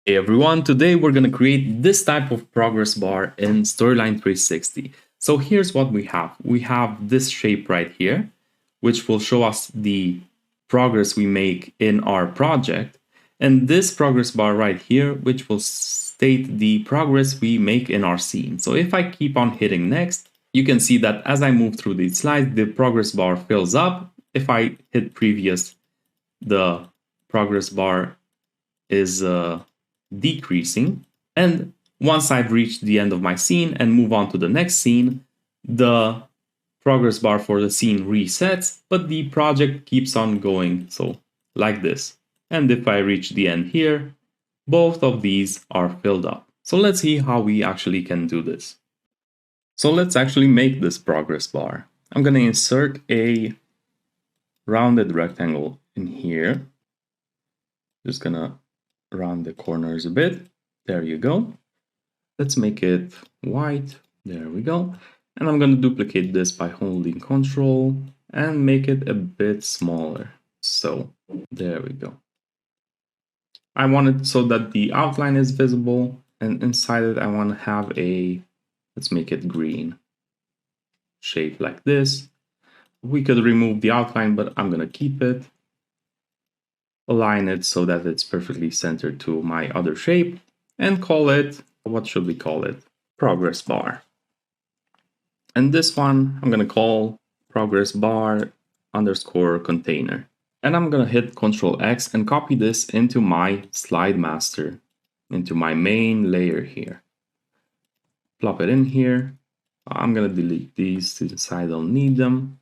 Hey everyone, today we're going to create this type of progress bar in Storyline 360. So here's what we have. We have this shape right here, which will show us the progress we make in our project. And this progress bar right here, which will state the progress we make in our scene. So if I keep on hitting next, you can see that as I move through these slides, the progress bar fills up. If I hit previous, the progress bar is decreasing, and once I've reached the end of my scene and move on to the next scene, the progress bar for the scene resets, but the project keeps on going, so like this. And if I reach the end here, both of these are filled up. So let's see how we actually can do this. So let's actually make this progress bar. I'm going to insert a rounded rectangle in here. Just gonna round the corners a bit. There you go. Let's make it white. There we go. And I'm going to duplicate this by holding Control and make it a bit smaller. So there we go. I want it so that the outline is visible, and inside it I want to have a, let's make it green shape like this. We could remove the outline, but I'm going to keep it. Align it so that it's perfectly centered to my other shape, and call it, what should we call it? Progress bar. And this one I'm going to call progress bar underscore container. And I'm going to hit Ctrl X and copy this into my slide master, into my main layer here. Plop it in here. I'm going to delete these since I don't need them.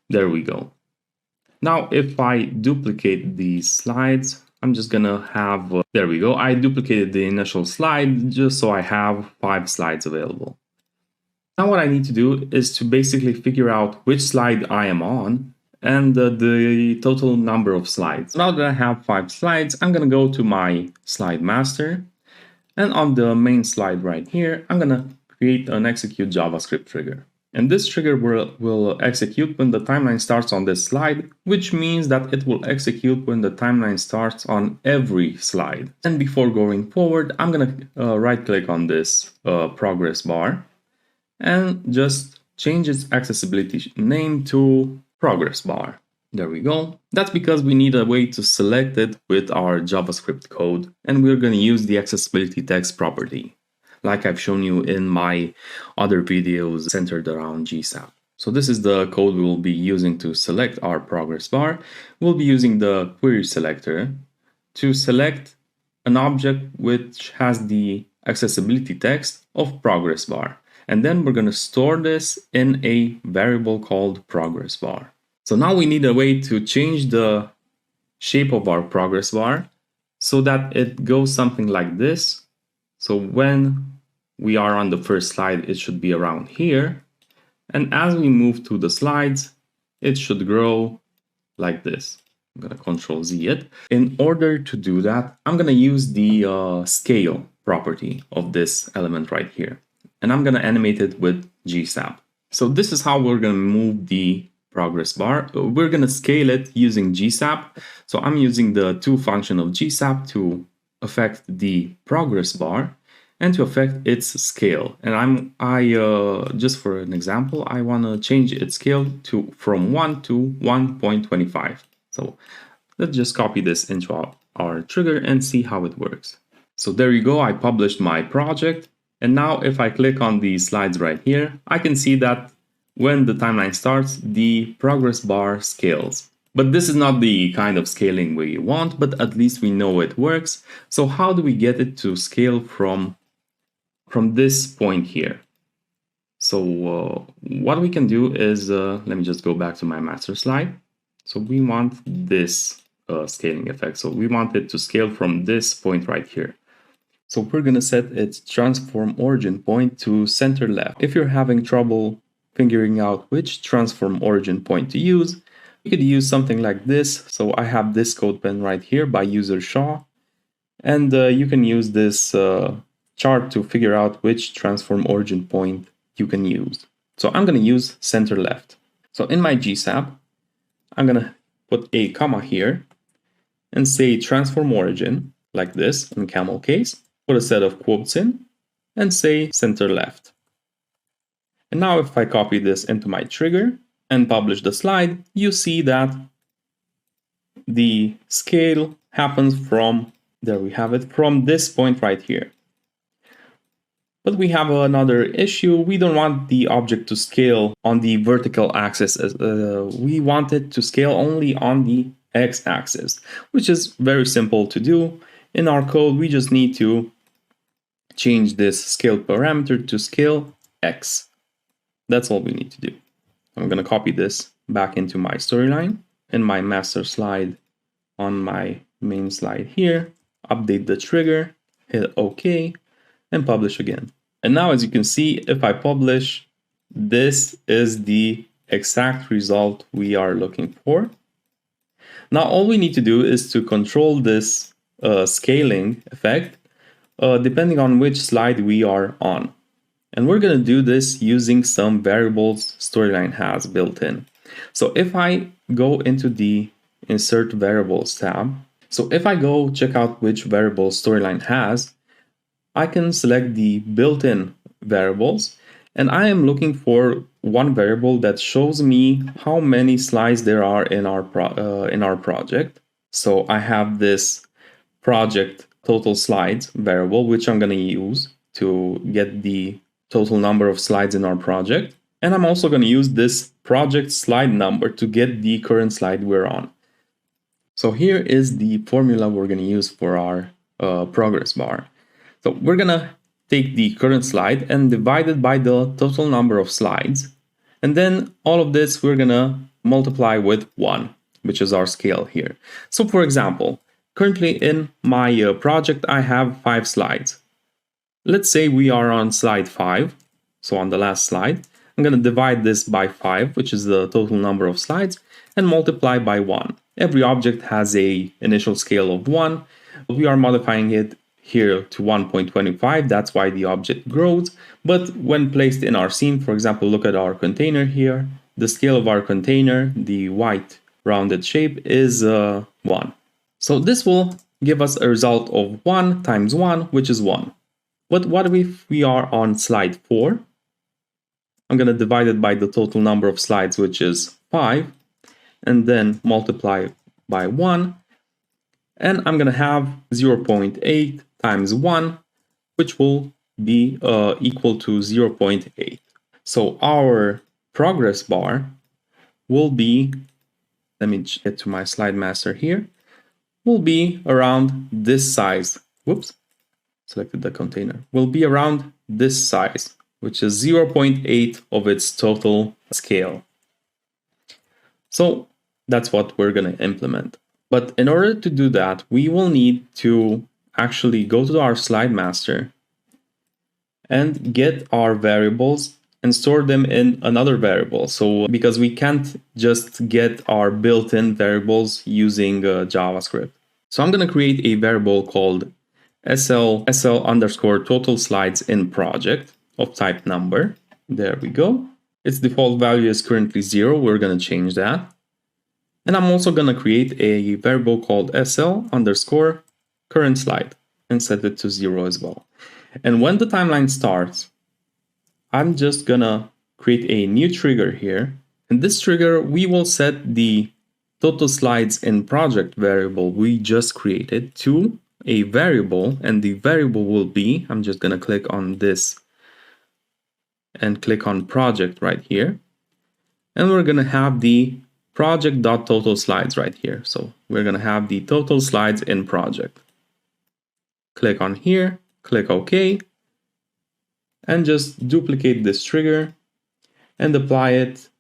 There we go. Now, if I duplicate these slides, I'm just gonna have, there we go. I duplicated the initial slide just so I have 5 slides available. Now what I need to do is to basically figure out which slide I am on and the total number of slides. Now that I have 5 slides, I'm gonna go to my slide master, and on the main slide right here, I'm gonna create an execute JavaScript trigger. And this trigger will execute when the timeline starts on this slide, which means that it will execute when the timeline starts on every slide. And before going forward, I'm going to right-click on this progress bar and just change its accessibility name to progress bar. There we go. That's because we need a way to select it with our JavaScript code, and we're going to use the accessibility text property, like I've shown you in my other videos centered around GSAP. So this is the code we will be using to select our progress bar. We'll be using the query selector to select an object which has the accessibility text of progress bar. And then we're going to store this in a variable called progress bar. So now we need a way to change the shape of our progress bar so that it goes something like this. So when we are on the first slide, it should be around here. And as we move through the slides, it should grow like this. I'm going to Control Z it. In order to do that, I'm going to use the scale property of this element right here. And I'm going to animate it with GSAP. So this is how we're going to move the progress bar. We're going to scale it using GSAP. So I'm using the to function of GSAP to affect the progress bar and to affect its scale. And just for an example, I want to change its scale to from 1 to 1.25. So let's just copy this into our trigger and see how it works. So there you go, I published my project. And now if I click on the slides right here, I can see that when the timeline starts, the progress bar scales. But this is not the kind of scaling we want, but at least we know it works. So how do we get it to scale from this point here? So what we can do is, let me just go back to my master slide. So we want this scaling effect. So we want it to scale from this point right here. So we're going to set its transform origin point to center left. If you're having trouble figuring out which transform origin point to use, you could use something like this. So I have this code pen right here by user Shaw, and you can use this chart to figure out which transform origin point you can use. So I'm going to use center left. So in my GSAP, I'm going to put a comma here and say transform origin like this in camel case, put a set of quotes in, and say center left. And now if I copy this into my trigger and publish the slide, you see that the scale happens from, there we have it, from this point right here. But we have another issue. We don't want the object to scale on the vertical axis. We want it to scale only on the x-axis, which is very simple to do. In our code, we just need to change this scale parameter to scale x. That's all we need to do. I'm going to copy this back into my storyline in my master slide on my main slide here, update the trigger, hit OK, and publish again. And now, as you can see, if I publish, this is the exact result we are looking for. Now, all we need to do is to control this scaling effect depending on which slide we are on. And we're going to do this using some variables Storyline has built in. So if I go into the Insert Variables tab, so if I go check out which variables Storyline has, I can select the built-in variables, and I am looking for one variable that shows me how many slides there are in our project. So I have this project total slides variable, which I'm going to use to get the total number of slides in our project. And I'm also going to use this Project.SlideNumber to get the current slide we're on. So here is the formula we're going to use for our progress bar. So we're going to take the current slide and divide it by the total number of slides. And then all of this we're going to multiply with 1, which is our scale here. So for example, currently in my project, I have 5 slides. Let's say we are on slide 5, so on the last slide. I'm going to divide this by 5, which is the total number of slides, and multiply by 1. Every object has an initial scale of 1. We are modifying it here to 1.25, that's why the object grows. But when placed in our scene, for example, look at our container here. The scale of our container, the white rounded shape, is 1. So this will give us a result of 1 times 1, which is 1. But what if we are on slide 4? I'm going to divide it by the total number of slides, which is 5, and then multiply by 1. And I'm going to have 0.8 times 1, which will be equal to 0.8. So our progress bar will be, let me get to my slide master here, will be around this size. Whoops, selected the container. Will be around this size, which is 0.8 of its total scale. So that's what we're going to implement. But in order to do that, we will need to actually go to our slide master and get our variables and store them in another variable. So because we can't just get our built-in variables using JavaScript. So I'm going to create a variable called sl underscore total slides in project of type number. There we go. Its default value is currently 0. We're going to change that. And I'm also going to create a variable called sl underscore current slide and set it to 0 as well. And when the timeline starts, I'm just going to create a new trigger here. In this trigger, we will set the total slides in project variable we just created to a variable, and the variable will be, I'm just going to click on this and click on project right here. And we're going to have the project.total_slides right here. So we're going to have the total slides in project. Click on here, click OK, and just duplicate this trigger and apply it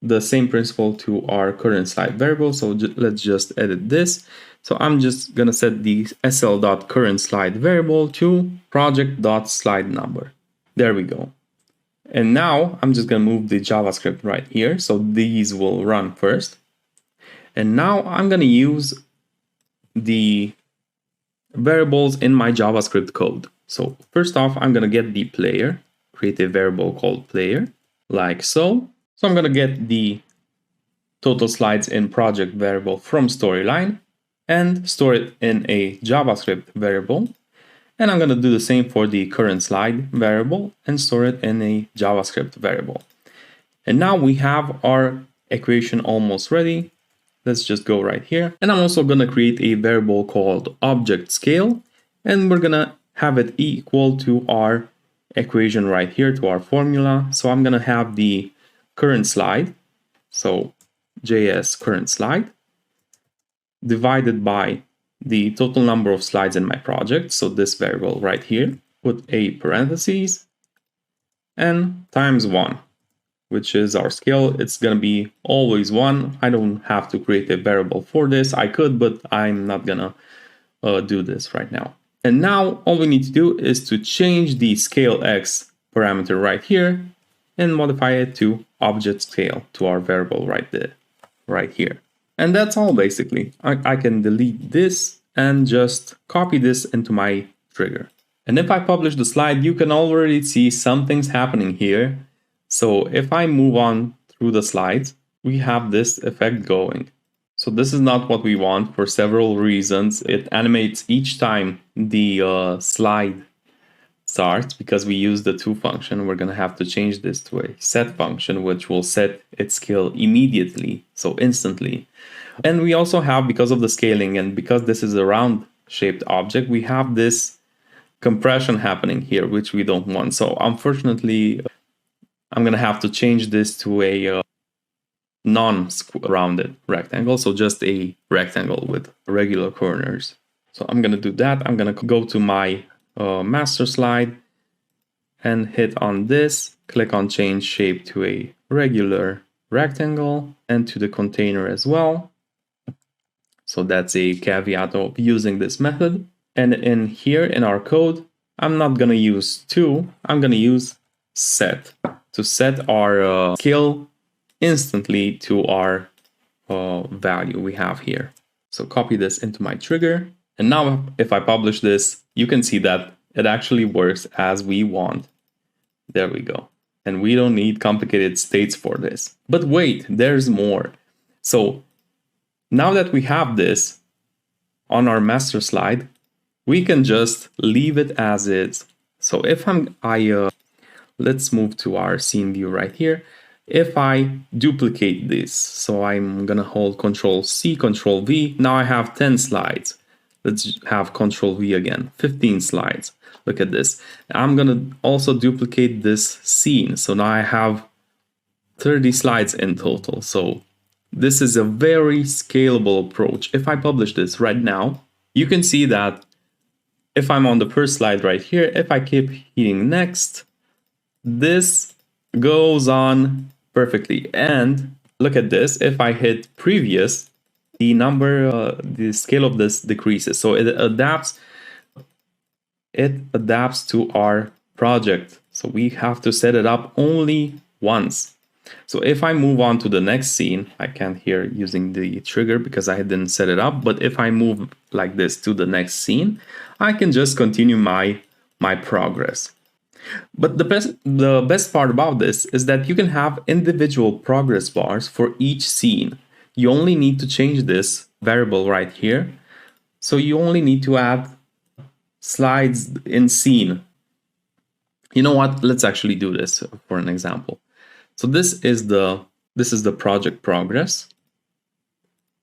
the same principle to our current slide variable. So let's just edit this. So I'm just going to set the sl.currentSlide variable to Project.SlideNumber. There we go. And now I'm just going to move the JavaScript right here. So these will run first. And now I'm going to use the variables in my JavaScript code. So first off, I'm going to get the player, create a variable called player, like so. So I'm going to get the total slides in project variable from Storyline. and store it in a JavaScript variable. And I'm going to do the same for the current slide variable and store it in a JavaScript variable. And now we have our equation almost ready. Let's just go right here. And I'm also going to create a variable called object scale, and we're going to have it equal to our equation right here, to our formula. So I'm going to have the current slide, so JS current slide, divided by the total number of slides in my project, so this variable right here, put a parentheses, and times 1, which is our scale. It's going to be always 1. I don't have to create a variable for this. I could, but I'm not going to do this right now. And now all we need to do is to change the scale x parameter right here and modify it to object scale, to our variable right here. And that's all basically. I can delete this and just copy this into my trigger. And if I publish the slide, you can already see some things happening here. So if I move on through the slides, we have this effect going. So this is not what we want for several reasons. It animates each time the slide starts because we use the to function. We're going to have to change this to a set function, which will set its scale immediately, so instantly. And we also have, because of the scaling and because this is a round shaped object, we have this compression happening here, which we don't want. So unfortunately, I'm going to have to change this to a non-rounded rectangle, so just a rectangle with regular corners. So I'm going to do that. I'm going to go to my master slide and hit on this, click on change shape to a regular rectangle and to the container as well. So that's a caveat of using this method. And in here in our code, I'm not going to use to, I'm going to use set to set our scale instantly to our value we have here. So copy this into my trigger. And now if I publish this, you can see that it actually works as we want. There we go. And we don't need complicated states for this. But wait, there's more. So now that we have this on our master slide, we can just leave it as is. So if let's move to our scene view right here. If I duplicate this, so I'm gonna hold Control C, Control V. Now I have 10 slides. Let's have Control V again, 15 slides. Look at this. I'm gonna also duplicate this scene. So now I have 30 slides in total. So this is a very scalable approach. If I publish this right now, you can see that if I'm on the first slide right here, if I keep hitting next, this goes on perfectly. And look at this. If I hit previous, the scale of this decreases. So it adapts to our project. So we have to set it up only once. So if I move on to the next scene, I can't here using the trigger because I didn't set it up. But if I move like this to the next scene, I can just continue my progress. But the best part about this is that you can have individual progress bars for each scene. You only need to change this variable right here. So you only need to add slides in scene. You know what? Let's actually do this for an example. So this is the project progress.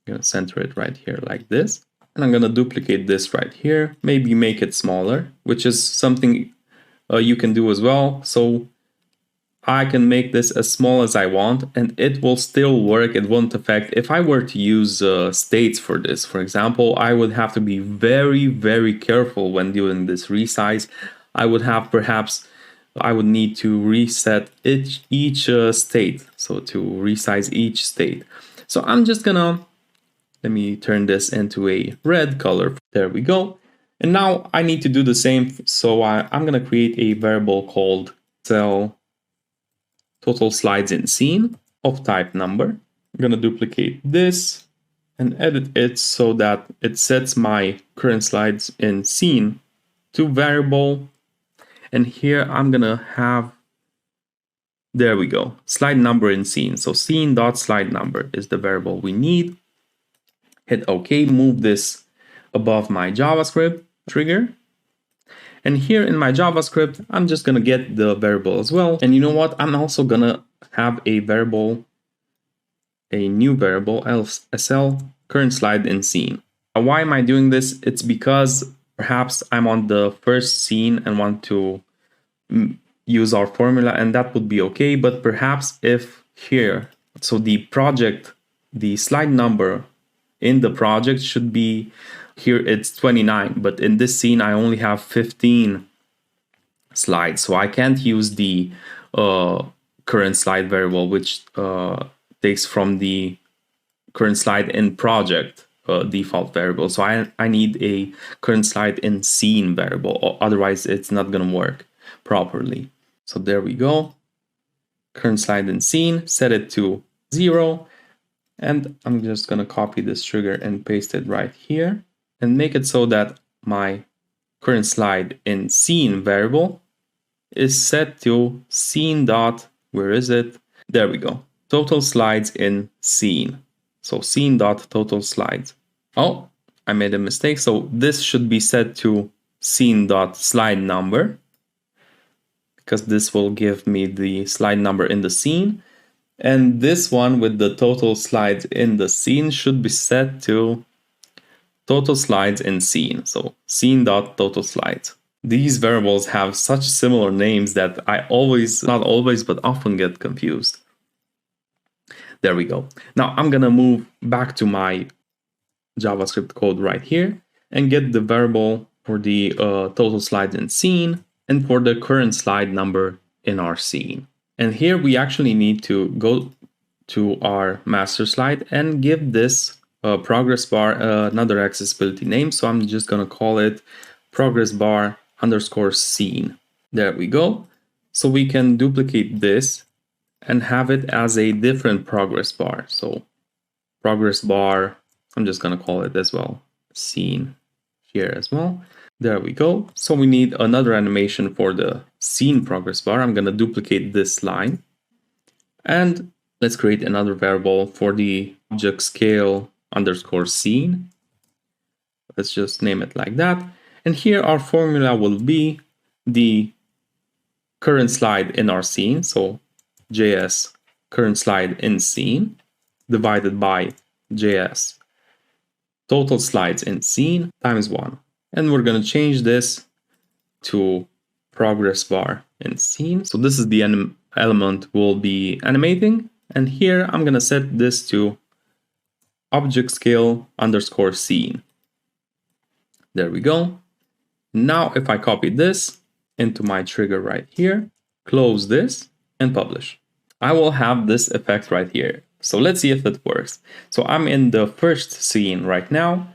I'm going to center it right here like this. And I'm going to duplicate this right here, maybe make it smaller, which is something you can do as well. So I can make this as small as I want and it will still work. It won't affect. If I were to use states for this, for example, I would have to be very, very careful when doing this resize. I would need to reset each state. So to resize each state. So I'm just gonna, let me turn this into a red color. There we go. And now I need to do the same. So I'm gonna create a variable called cell total slides in scene of type number. I'm gonna duplicate this and edit it so that it sets my current slides in scene to variable. And here I'm gonna have, there we go, slide number in scene. So scene.SlideNumber is the variable we need. Hit OK, move this above my JavaScript trigger. And here in my JavaScript, I'm just gonna get the variable as well. And you know what? I'm also gonna have a variable, a new variable, sl current slide in scene. Why am I doing this? It's because perhaps I'm on the first scene and want to use our formula, and that would be okay. But perhaps if here, so the project, the slide number in the project should be, here it's 29, but in this scene I only have 15 slides, so I can't use the current slide variable, which takes from the current slide in project default variable. So I need a current slide in scene variable, or otherwise it's not gonna work properly. So there we go. Current slide in scene, set it to 0. And I'm just gonna copy this trigger and paste it right here and make it so that my current slide in scene variable is set to scene dot, where is it? There we go. Total slides in scene. So scene dot total slides. Oh, I made a mistake. So this should be set to scene dot slide number, because this will give me the slide number in the scene. And this one with the total slides in the scene should be set to total slides in scene. So scene.total slides. These variables have such similar names that I always, not always, but often get confused. There we go. Now I'm gonna move back to my JavaScript code right here and get the variable for the total slides in scene and for the current slide number in our scene. And here we actually need to go to our master slide and give this progress bar another accessibility name. So I'm just gonna call it progress bar underscore scene. There we go. So we can duplicate this and have it as a different progress bar. So progress bar, I'm just gonna call it as well scene here as well. There we go. So we need another animation for the scene progress bar. I'm going to duplicate this line. And let's create another variable for the object scale underscore scene. Let's just name it like that. And here our formula will be the current slide in our scene. So JS current slide in scene divided by JS total slides in scene times 1. And we're going to change this to progress bar in scene. So this is the element we'll be animating. And here I'm going to set this to object scale underscore scene. There we go. Now if I copy this into my trigger right here, close this and publish, I will have this effect right here. So let's see if it works. So I'm in the first scene right now.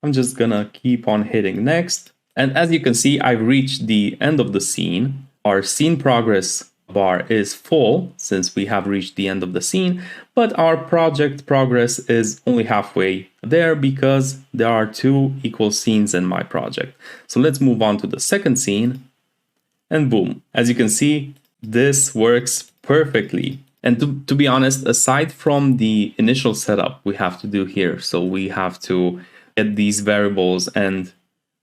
I'm just gonna keep on hitting next. And as you can see, I've reached the end of the scene. Our scene progress bar is full since we have reached the end of the scene, but our project progress is only halfway there because there are 2 equal scenes in my project. So let's move on to the second scene and boom. As you can see, this works perfectly. And to be honest, aside from the initial setup we have to do here, so we have to get these variables and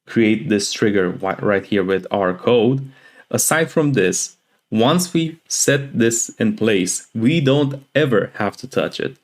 create this trigger right here with our code. Aside from this, once we set this in place, we don't ever have to touch it.